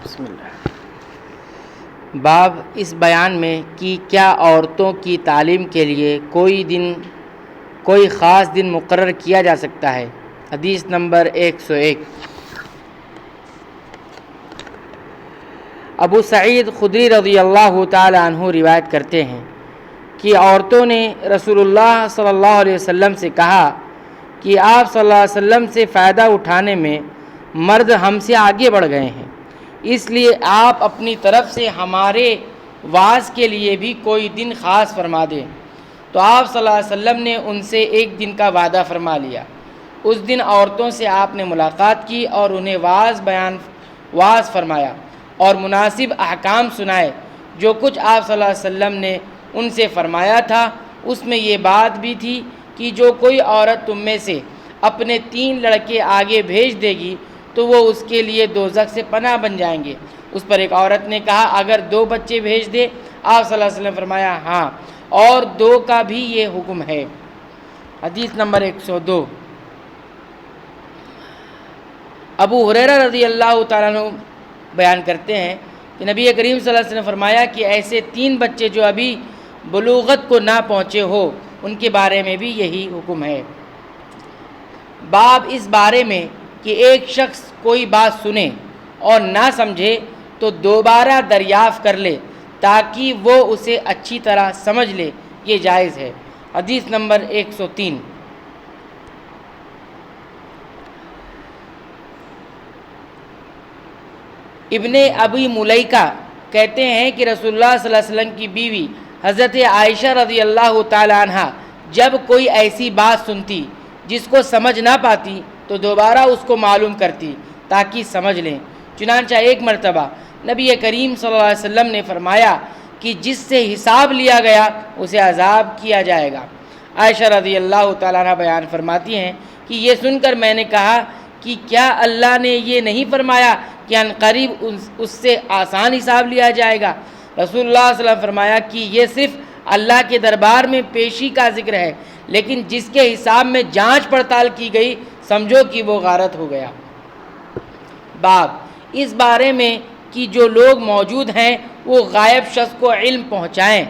بسم اللہ۔ باب اس بیان میں کہ کیا عورتوں کی تعلیم کے لیے کوئی خاص دن مقرر کیا جا سکتا ہے۔ حدیث نمبر 101۔ ابو سعید خدری رضی اللہ تعالی عنہ روایت کرتے ہیں کہ عورتوں نے رسول اللہ صلی اللہ علیہ وسلم سے کہا کہ آپ صلی اللہ علیہ وسلم سے فائدہ اٹھانے میں مرد ہم سے آگے بڑھ گئے ہیں، اس لیے آپ اپنی طرف سے ہمارے وعظ کے لیے بھی کوئی دن خاص فرما دیں۔ تو آپ صلی اللہ علیہ وسلم نے ان سے ایک دن کا وعدہ فرما لیا۔ اس دن عورتوں سے آپ نے ملاقات کی اور انہیں واعظ فرمایا اور مناسب احکام سنائے۔ جو کچھ آپ صلی اللہ علیہ وسلم نے ان سے فرمایا تھا اس میں یہ بات بھی تھی کہ جو کوئی عورت تم میں سے اپنے 3 لڑکے آگے بھیج دے گی تو وہ اس کے لیے دوزخ سے پناہ بن جائیں گے۔ اس پر ایک عورت نے کہا اگر 2 بچے بھیج دے؟ آپ صلی اللہ علیہ وسلم نے فرمایا ہاں، اور 2 کا بھی یہ حکم ہے۔ حدیث نمبر 102۔ ابو ہریرہ رضی اللہ تعالیٰ عنہ بیان کرتے ہیں کہ نبی کریم صلی اللہ علیہ وسلم نے فرمایا کہ ایسے 3 بچے جو ابھی بلوغت کو نہ پہنچے ہو ان کے بارے میں بھی یہی حکم ہے۔ باب اس بارے میں کہ ایک شخص کوئی بات سنے اور نہ سمجھے تو دوبارہ دریافت کر لے تاکہ وہ اسے اچھی طرح سمجھ لے، یہ جائز ہے۔ حدیث نمبر 103۔ ابن ابی ملیکہ کہتے ہیں کہ رسول اللہ صلی اللہ علیہ وسلم کی بیوی حضرت عائشہ رضی اللہ تعالی عنہ جب کوئی ایسی بات سنتی جس کو سمجھ نہ پاتی تو دوبارہ اس کو معلوم کرتی تاکہ سمجھ لیں۔ چنانچہ ایک مرتبہ نبی کریم صلی اللہ علیہ وسلم نے فرمایا کہ جس سے حساب لیا گیا اسے عذاب کیا جائے گا۔ عائشہ رضی اللہ تعالیٰ عنہ بیان فرماتی ہیں کہ یہ سن کر میں نے کہا کہ کیا اللہ نے یہ نہیں فرمایا کہ عنقریب اس سے آسان حساب لیا جائے گا؟ رسول اللہ صلی اللہ علیہ وسلم فرمایا کہ یہ صرف اللہ کے دربار میں پیشی کا ذکر ہے، لیکن جس کے حساب میں جانچ پڑتال کی گئی سمجھو کہ وہ غارت ہو گیا۔ باب اس بارے میں کہ جو لوگ موجود ہیں وہ غائب شخص کو علم پہنچائیں۔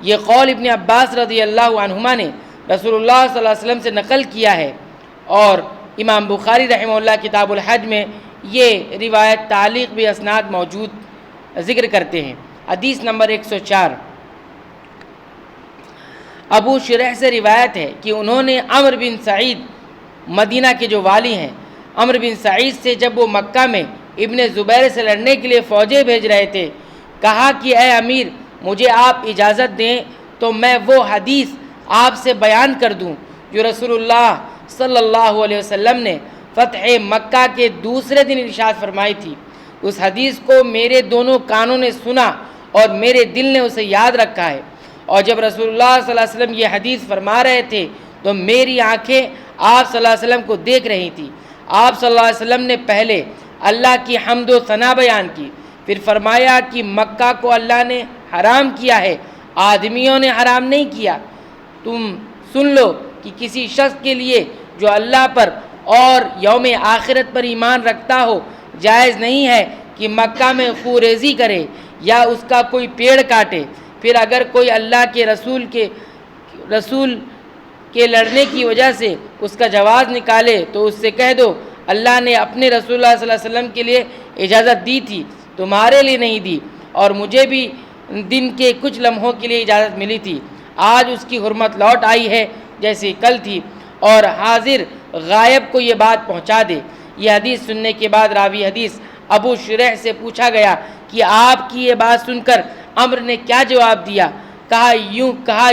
یہ قول ابن عباس رضی اللہ عنہما نے رسول اللہ صلی اللہ علیہ وسلم سے نقل کیا ہے، اور امام بخاری رحمہ اللہ کتاب الحج میں یہ روایت تعلیق بھی اسناد موجود ذکر کرتے ہیں۔ حدیث نمبر 104۔ ابو شریح سے روایت ہے کہ انہوں نے عمرو بن سعید مدینہ کے جو والی ہیں عمرو بن سعید سے جب وہ مکہ میں ابن زبیر سے لڑنے کے لیے فوجیں بھیج رہے تھے کہا کہ اے امیر مجھے آپ اجازت دیں تو میں وہ حدیث آپ سے بیان کر دوں جو رسول اللہ صلی اللہ علیہ وسلم نے فتح مکہ کے دوسرے دن ارشاد فرمائی تھی۔ اس حدیث کو میرے دونوں کانوں نے سنا اور میرے دل نے اسے یاد رکھا ہے، اور جب رسول اللہ صلی اللہ علیہ وسلم یہ حدیث فرما رہے تھے تو میری آنکھیں آپ صلی اللہ علیہ وسلم کو دیکھ رہی تھی۔ آپ صلی اللہ علیہ وسلم نے پہلے اللہ کی حمد و ثنا بیان کی، پھر فرمایا کہ مکہ کو اللہ نے حرام کیا ہے، آدمیوں نے حرام نہیں کیا۔ تم سن لو کہ کسی شخص کے لیے جو اللہ پر اور یوم آخرت پر ایمان رکھتا ہو جائز نہیں ہے کہ مکہ میں خوریزی کرے یا اس کا کوئی پیڑ کاٹے۔ پھر اگر کوئی اللہ کے رسول کے لڑنے کی وجہ سے اس کا جواز نکالے تو اس سے کہہ دو اللہ نے اپنے رسول اللہ صلی اللہ علیہ وسلم کے لیے اجازت دی تھی، تمہارے لیے نہیں دی، اور مجھے بھی دن کے کچھ لمحوں کے لیے اجازت ملی تھی، آج اس کی حرمت لوٹ آئی ہے جیسے کل تھی، اور حاضر غائب کو یہ بات پہنچا دے۔ یہ حدیث سننے کے بعد راوی حدیث ابو شریح سے پوچھا گیا کہ آپ کی یہ بات سن کر عمرو نے کیا جواب دیا؟ کہا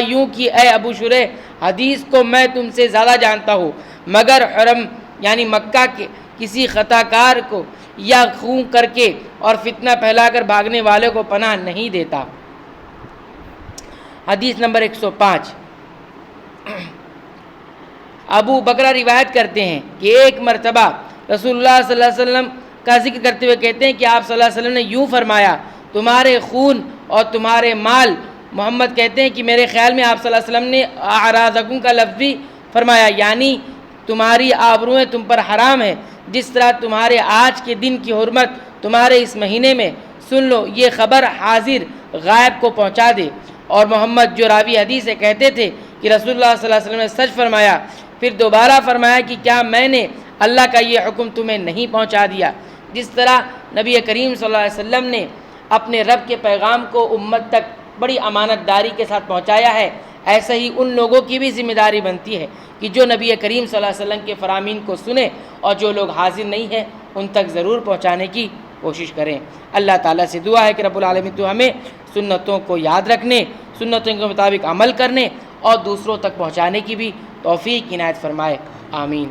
یوں کہ اے ابو شریح حدیث کو میں تم سے زیادہ جانتا ہوں، مگر حرم یعنی مکہ کے کسی خطا کار کو یا خون کر کے اور فتنہ پھیلا کر بھاگنے والے کو پناہ نہیں دیتا۔ حدیث نمبر 105۔ ابو بکرہ روایت کرتے ہیں کہ ایک مرتبہ رسول اللہ صلی اللہ علیہ وسلم کا ذکر کرتے ہوئے کہتے ہیں کہ آپ صلی اللہ علیہ وسلم نے یوں فرمایا تمہارے خون اور تمہارے مال، محمد کہتے ہیں کہ میرے خیال میں آپ صلی اللہ علیہ وسلم نے اعراضکم کا لفظ بھی فرمایا، یعنی تمہاری آبروئیں تم پر حرام ہے، جس طرح تمہارے آج کے دن کی حرمت تمہارے اس مہینے میں، سن لو یہ خبر حاضر غائب کو پہنچا دے۔ اور محمد جو راوی حدیث سے کہتے تھے کہ رسول اللہ صلی اللہ علیہ وسلم نے سچ فرمایا، پھر دوبارہ فرمایا کہ کیا میں نے اللہ کا یہ حکم تمہیں نہیں پہنچا دیا؟ جس طرح نبی کریم صلی اللہ علیہ وسلم نے اپنے رب کے پیغام کو امت تک بڑی امانت داری کے ساتھ پہنچایا ہے، ایسا ہی ان لوگوں کی بھی ذمہ داری بنتی ہے کہ جو نبی کریم صلی اللہ علیہ وسلم کے فرامین کو سنیں، اور جو لوگ حاضر نہیں ہیں ان تک ضرور پہنچانے کی کوشش کریں۔ اللہ تعالیٰ سے دعا ہے کہ رب العالمین تو ہمیں سنتوں کو یاد رکھنے، سنتوں کے مطابق عمل کرنے اور دوسروں تک پہنچانے کی بھی توفیق عنایت فرمائے، آمین۔